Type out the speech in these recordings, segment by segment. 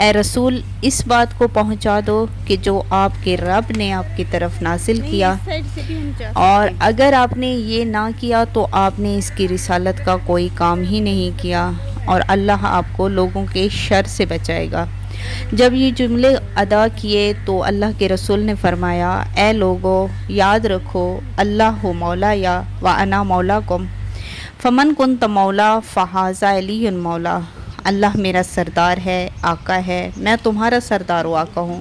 اے رسول اس بات کو پہنچا دو کہ جو آپ کے رب نے آپ کی طرف نازل کیا، اور اگر آپ نے یہ نہ کیا تو آپ نے اس کی رسالت کا کوئی کام ہی نہیں کیا، اور اللہ آپ کو لوگوں کے شر سے بچائے گا۔ جب یہ جملے ادا کیے تو اللہ کے رسول نے فرمایا، اے لوگو یاد رکھو اللہ مولا یا وانا مولاکم فمن کنت مولا فہذا علی مولا، اللہ میرا سردار ہے، آقا ہے، میں تمہارا سردار و آقا ہوں،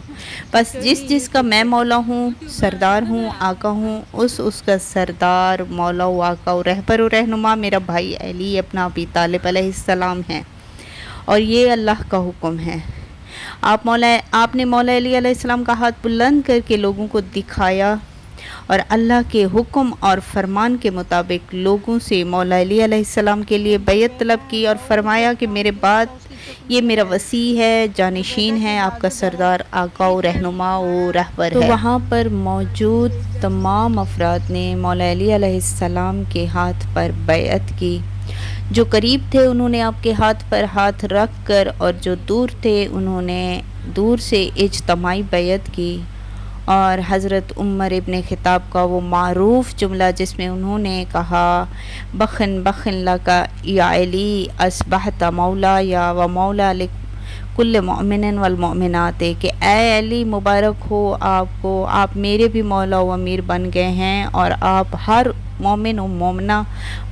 بس جس کا میں مولا ہوں، سردار ہوں، آقا ہوں، اس کا سردار، مولا و آقا و رہبر و رہنما میرا بھائی علی ابن ابی طالب علیہ السلام ہے، اور یہ اللہ کا حکم ہے۔ آپ نے مولا علی علیہ السلام کا ہاتھ بلند کر کے لوگوں کو دکھایا اور اللہ کے حکم اور فرمان کے مطابق لوگوں سے مولا علی علیہ السلام کے لیے بیعت طلب کی، اور فرمایا کہ میرے بعد یہ میرا وصی ہے، جانشین ہے، آپ کا سردار، آقا و رہنما و رہبر ہے۔ تو وہاں پر موجود تمام افراد نے مولا علی علیہ السلام کے ہاتھ پر بیعت کی۔ جو قریب تھے انہوں نے آپ کے ہاتھ پر ہاتھ رکھ کر، اور جو دور تھے انہوں نے دور سے اجتماعی بیعت کی، اور حضرت عمر ابن خطاب کا وہ معروف جملہ جس میں انہوں نے کہا، بخن بخن لکا یا علی اصبحت مولا یا و مولا لکل مؤمن والمؤمنات، کہ اے علی مبارک ہو آپ کو، آپ میرے بھی مولا و امیر بن گئے ہیں، اور آپ ہر مومن و مومنہ،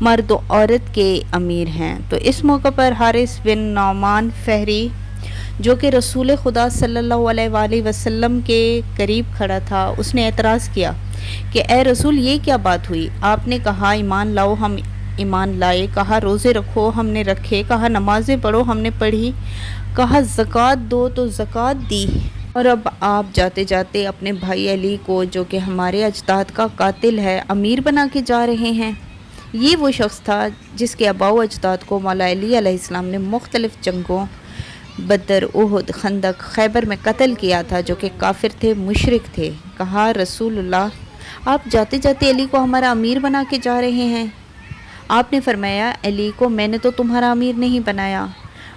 مرد و عورت کے امیر ہیں۔ تو اس موقع پر حارث بن نعمان فہری، جو کہ رسول خدا صلی اللہ علیہ وآلہ وسلم کے قریب کھڑا تھا، اس نے اعتراض کیا کہ اے رسول یہ کیا بات ہوئی؟ آپ نے کہا ایمان لاؤ، ہم ایمان لائے، کہا روزے رکھو، ہم نے رکھے، کہا نمازیں پڑھو، ہم نے پڑھی، کہا زکوٰۃ دو تو زکوٰۃ دی، اور اب آپ جاتے جاتے اپنے بھائی علی کو، جو کہ ہمارے اجداد کا قاتل ہے، امیر بنا کے جا رہے ہیں۔ یہ وہ شخص تھا جس کے آباء و اجداد کو مولا علی علیہ السلام نے مختلف جنگوں، بدر، احد، خندق، خیبر میں قتل کیا تھا، جو کہ کافر تھے، مشرک تھے۔ کہا رسول اللہ آپ جاتے جاتے علی کو ہمارا امیر بنا کے جا رہے ہیں؟ آپ نے فرمایا علی کو میں نے تو تمہارا امیر نہیں بنایا،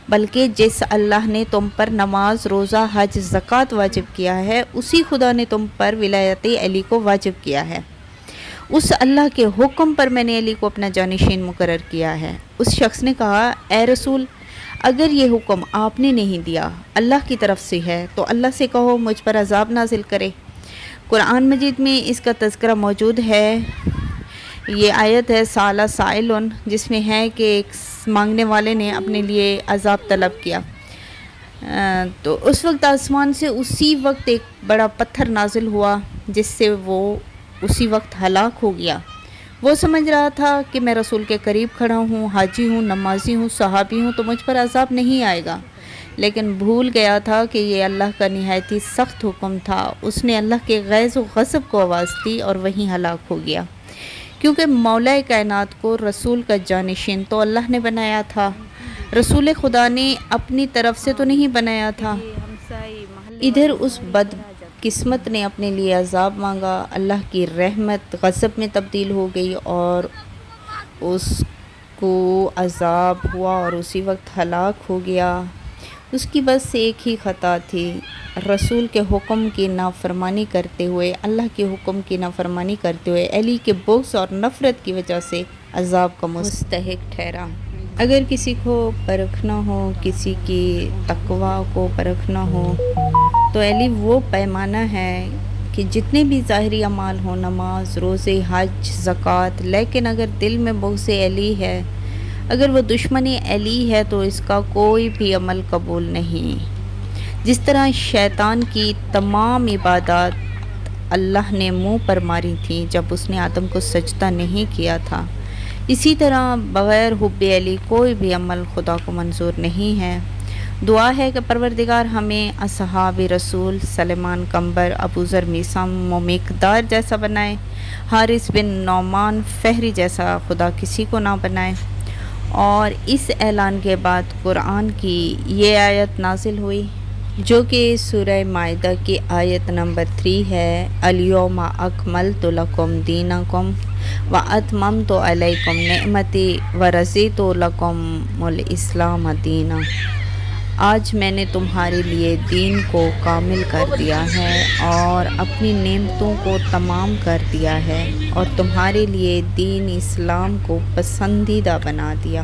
بلکہ جس اللہ نے تم پر نماز، روزہ، حج، زکوٰۃ واجب کیا ہے، اسی خدا نے تم پر ولایت علی کو واجب کیا ہے۔ اس اللہ کے حکم پر میں نے علی کو اپنا جانشین مقرر کیا ہے۔ اس شخص نے کہا اے رسول اگر یہ حکم آپ نے نہیں دیا، اللہ کی طرف سے ہے، تو اللہ سے کہو مجھ پر عذاب نازل کرے۔ قرآن مجید میں اس کا تذکرہ موجود ہے۔ یہ آیت ہے سالہ سائلن، جس میں ہے کہ ایک مانگنے والے نے اپنے لیے عذاب طلب کیا، تو اس وقت آسمان سے اسی وقت ایک بڑا پتھر نازل ہوا، جس سے وہ اسی وقت ہلاک ہو گیا۔ وہ سمجھ رہا تھا کہ میں رسول کے قریب کھڑا ہوں، حاجی ہوں، نمازی ہوں، صحابی ہوں، تو مجھ پر عذاب نہیں آئے گا، لیکن بھول گیا تھا کہ یہ اللہ کا نہایت ہی سخت حکم تھا۔ اس نے اللہ کے غیظ و غضب کو آواز دی اور وہیں ہلاک ہو گیا، کیونکہ مولا کائنات کو رسول کا جانشین تو اللہ نے بنایا تھا، رسول خدا نے اپنی طرف سے تو نہیں بنایا تھا۔ ادھر اس بد قسمت نے اپنے لیے عذاب مانگا، اللہ کی رحمت غضب میں تبدیل ہو گئی اور اس کو عذاب ہوا اور اسی وقت ہلاک ہو گیا۔ اس کی بس ایک ہی خطا تھی، رسول کے حکم کی نافرمانی کرتے ہوئے، اللہ کے حکم کی نافرمانی کرتے ہوئے علی کے بغض اور نفرت کی وجہ سے عذاب کا مستحق ٹھہرا۔ اگر کسی کو پرکھنا ہو، کسی کی تقوی کو پرکھنا ہو، تو علی وہ پیمانہ ہے کہ جتنے بھی ظاہری اعمال ہوں، نماز، روزے، حج، زکوٰۃ، لیکن اگر دل میں بغض علی ہے، اگر وہ دشمنی علی ہے، تو اس کا کوئی بھی عمل قبول نہیں۔ جس طرح شیطان کی تمام عبادات اللہ نے منہ پر ماری تھی جب اس نے آدم کو سجدہ نہیں کیا تھا، اسی طرح بغیر حب علی کوئی بھی عمل خدا کو منظور نہیں ہے۔ دعا ہے کہ پروردگار ہمیں اصحاب رسول سلیمان قنبر، ابو ذر میثم و مقدار جیسا بنائے، حارث بن نعمان فہری جیسا خدا کسی کو نہ بنائے۔ اور اس اعلان کے بعد قرآن کی یہ آیت نازل ہوئی، جو کہ سورہ مائدہ کی آیت نمبر 3 ہے، الیوم اکملت لکم دینکم واتممت علیکم نعمتی ورضیت لکم الاسلام دینا۔ آج میں نے تمہارے لیے دین کو کامل کر دیا ہے اور اپنی نعمتوں کو تمام کر دیا ہے اور تمہارے لیے دین اسلام کو پسندیدہ بنا دیا۔